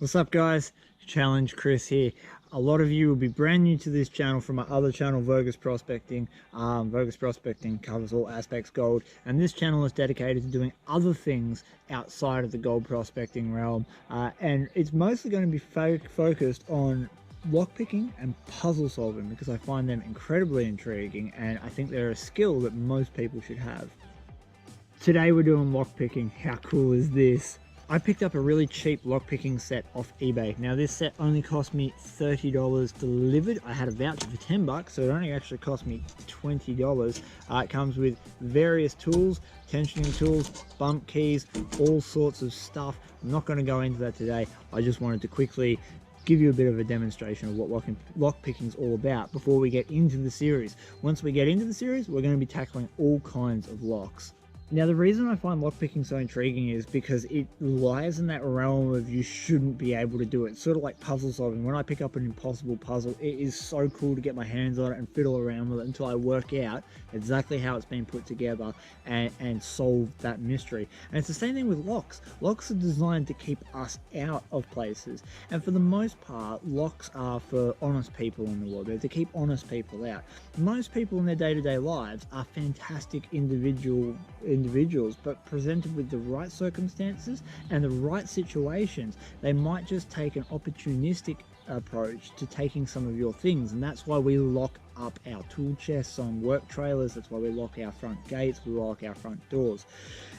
What's up, guys? Challenge Chris here. A lot of you will be brand new to this channel from my other channel, Vogus Prospecting. Vogus Prospecting covers all aspects gold, and this channel is dedicated to doing other things outside of the gold prospecting realm, and it's mostly going to be focused on lockpicking and puzzle solving because I find them incredibly intriguing, and I think they're a skill that most people should have. Today we're doing lockpicking. How cool is this? I picked up a really cheap lockpicking set off eBay. Now this set only cost me $30 delivered. I had a voucher for 10 bucks, so it only actually cost me $20. It comes with various tools, tensioning tools, bump keys, all sorts of stuff. I'm not going to go into that today. I just wanted to quickly give you a bit of a demonstration of what lockpicking is all about before we get into the series. Once we get into the series, we're going to be tackling all kinds of locks. Now, the reason I find lockpicking so intriguing is because it lies in that realm of you shouldn't be able to do it. It's sort of like puzzle solving. When I pick up an impossible puzzle, it is so cool to get my hands on it and fiddle around with it until I work out exactly how it's been put together and solve that mystery. And it's the same thing with locks. Locks are designed to keep us out of places. And for the most part, locks are for honest people in the world. They're to keep honest people out. Most people in their day-to-day lives are fantastic individuals, but presented with the right circumstances and the right situations, they might just take an opportunistic approach to taking some of your things. And that's why we lock up our tool chests on work trailers. That's why we lock our front gates, we lock our front doors.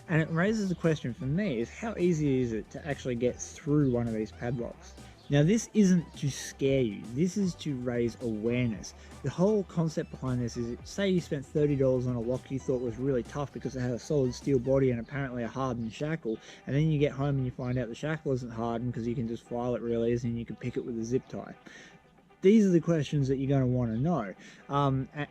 And it raises the question for me is, how easy is it to actually get through one of these padlocks? Now, this isn't to scare you, this is to raise awareness. The whole concept behind this is, say you spent $30 on a lock you thought was really tough because it had a solid steel body and apparently a hardened shackle, and then you get home and you find out the shackle isn't hardened because you can just file it real easy and you can pick it with a zip tie. These are the questions that you're going to want to know,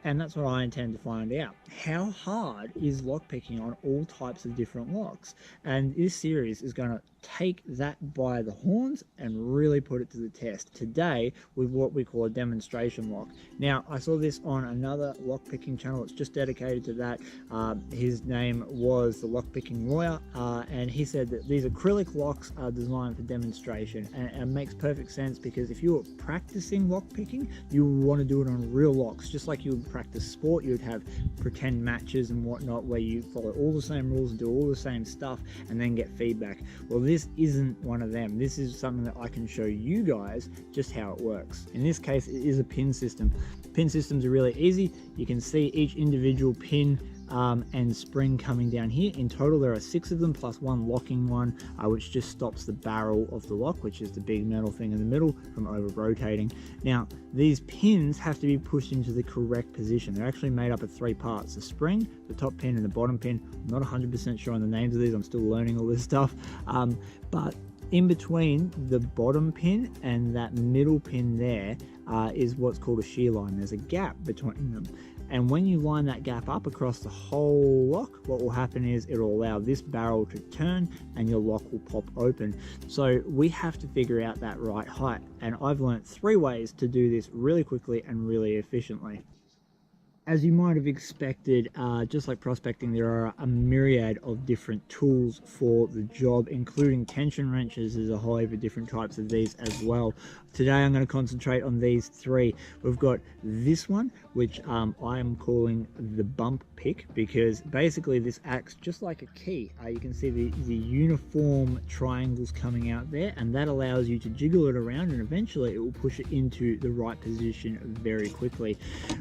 and that's what I intend to find out. How hard is lockpicking on all types of different locks? And this series is going to take that by the horns and really put it to the test today with what we call a demonstration lock. Now, I saw this on another lockpicking channel. It's just dedicated to that. His name was the Lockpicking Lawyer, and he said that these acrylic locks are designed for demonstration, and it makes perfect sense because if you were practicing lockpicking, you would want to do it on real locks, just like you would practice sport. You would have pretend matches and whatnot where you follow all the same rules and do all the same stuff and then get feedback. Well, this isn't one of them. This is something that I can show you guys just how it works. In this case, it is a pin system. Pin systems are really easy. You can see each individual pin and spring coming down here. In total, there are 6 of them plus one locking one, which just stops the barrel of the lock, which is the big metal thing in the middle, from over rotating. Now, these pins have to be pushed into the correct position. They're actually made up of 3 parts: the spring, the top pin, and the bottom pin. I'm not 100% sure on the names of these. I'm still learning all this stuff, but in between the bottom pin and that middle pin there is what's called a shear line. There's a gap between them. And when you line that gap up across the whole lock, what will happen is it will allow this barrel to turn and your lock will pop open. So we have to figure out that right height. And I've learned 3 ways to do this really quickly and really efficiently. As you might have expected, just like prospecting, there are a myriad of different tools for the job, including tension wrenches. There's a whole heap of different types of these as well. Today I'm going to concentrate on these 3. We've got this one, which I am calling the bump pick, because basically this acts just like a key. You can see the uniform triangles coming out there, and that allows you to jiggle it around, and eventually it will push it into the right position very quickly.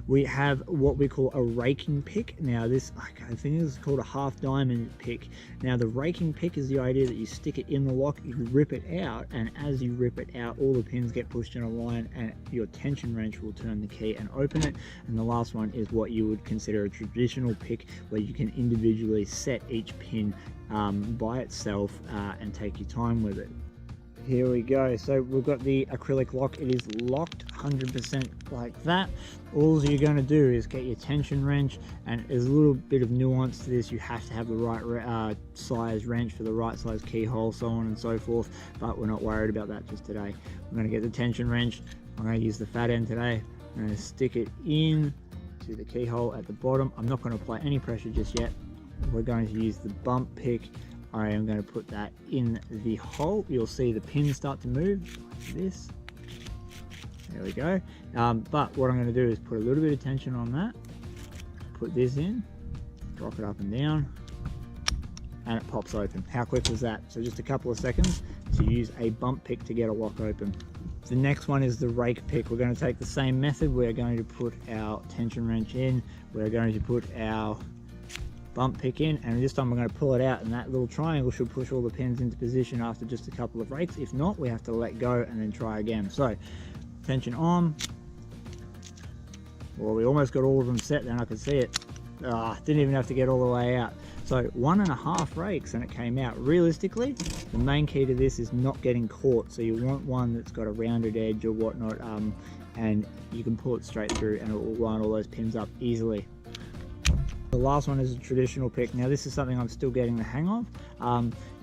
We have what we call a raking pick. Now this, I think this is called a half diamond pick. Now the raking pick is the idea that you stick it in the lock, you rip it out, and as you rip it out, all the pins get pushed in a line and your tension wrench will turn the key and open it. And the last one is what you would consider a traditional pick, where you can individually set each pin by itself and take your time with it. Here we go. So we've got the acrylic lock. It is locked 100% like that. All you're going to do is get your tension wrench, and there's a little bit of nuance to this. You have to have the right size wrench for the right size keyhole, so on and so forth, but we're not worried about that just today. I'm going to get the tension wrench. I'm going to use the fat end today. I'm going to stick it in to the keyhole at the bottom. I'm not going to apply any pressure just yet. We're going to use the bump pick I am going to put that in the hole. You'll see the pins start to move like this. There we go. But what I'm going to do is put a little bit of tension on that, put this in, rock it up and down, and it pops open. How quick was that? So just a couple of seconds to use a bump pick to get a lock open. The next one is the rake pick. We're going to take the same method. We're going to put our tension wrench in, we're going to put our bump pick in, and this time we're going to pull it out, and that little triangle should push all the pins into position after just a couple of rakes. If not, we have to let go and then try again. So tension on. Well, we almost got all of them set, then I could see it. Didn't even have to get all the way out. So 1.5 rakes and it came out. Realistically, the main key to this is not getting caught. So you want one that's got a rounded edge or whatnot, and you can pull it straight through and it will line all those pins up easily. The last one is a traditional pick. Now this is something I'm still getting the hang of.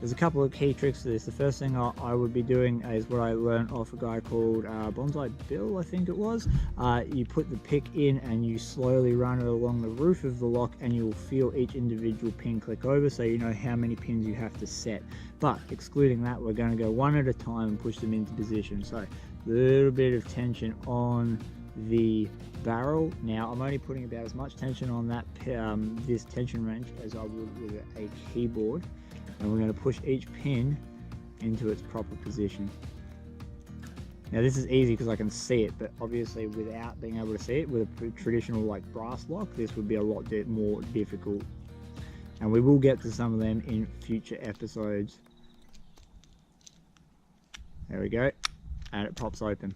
There's a couple of key tricks to this. The first thing I would be doing is what I learned off a guy called Bonsai Bill, I think it was. You put the pick in and you slowly run it along the roof of the lock, and you'll feel each individual pin click over, so you know how many pins you have to set. But excluding that, we're going to go one at a time and push them into position. So a little bit of tension on the barrel. Now I'm only putting about as much tension on that this tension wrench as I would with a keyboard, and we're going to push each pin into its proper position. Now this is easy because I can see it, but obviously without being able to see it with a traditional like brass lock, this would be a lot more difficult, and we will get to some of them in future episodes. There we go, and it pops open.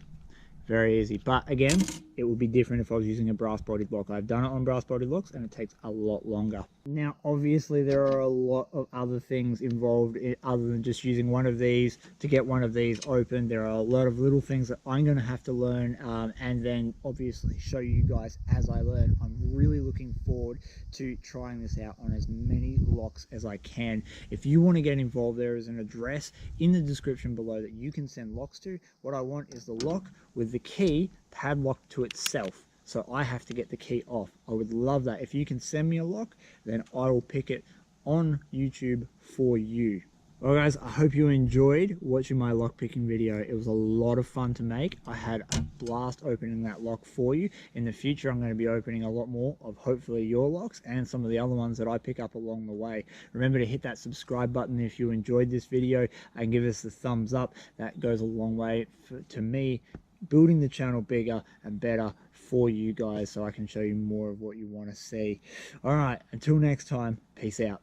Very easy, but again, it would be different if I was using a brass bodied lock. I've done it on brass bodied locks and it takes a lot longer. Now, obviously there are a lot of other things involved other than just using one of these to get one of these open. There are a lot of little things that I'm going to have to learn, and then obviously show you guys as I learn. I'm really looking forward to trying this out on as many locks as I can. If you want to get involved, there is an address in the description below that you can send locks to. What I want is the lock with the key padlocked to itself, so I have to get the key off. I would love that. If you can send me a lock, then I will pick it on YouTube for you. Well guys, I hope you enjoyed watching my lock picking video. It was a lot of fun to make. I had a blast opening that lock for you. In the future, I'm going to be opening a lot more of hopefully your locks and some of the other ones that I pick up along the way. Remember to hit that subscribe button if you enjoyed this video, and give us the thumbs up. That goes a long way to me building the channel bigger and better for you guys, so I can show you more of what you want to see. All right, until next time, peace out.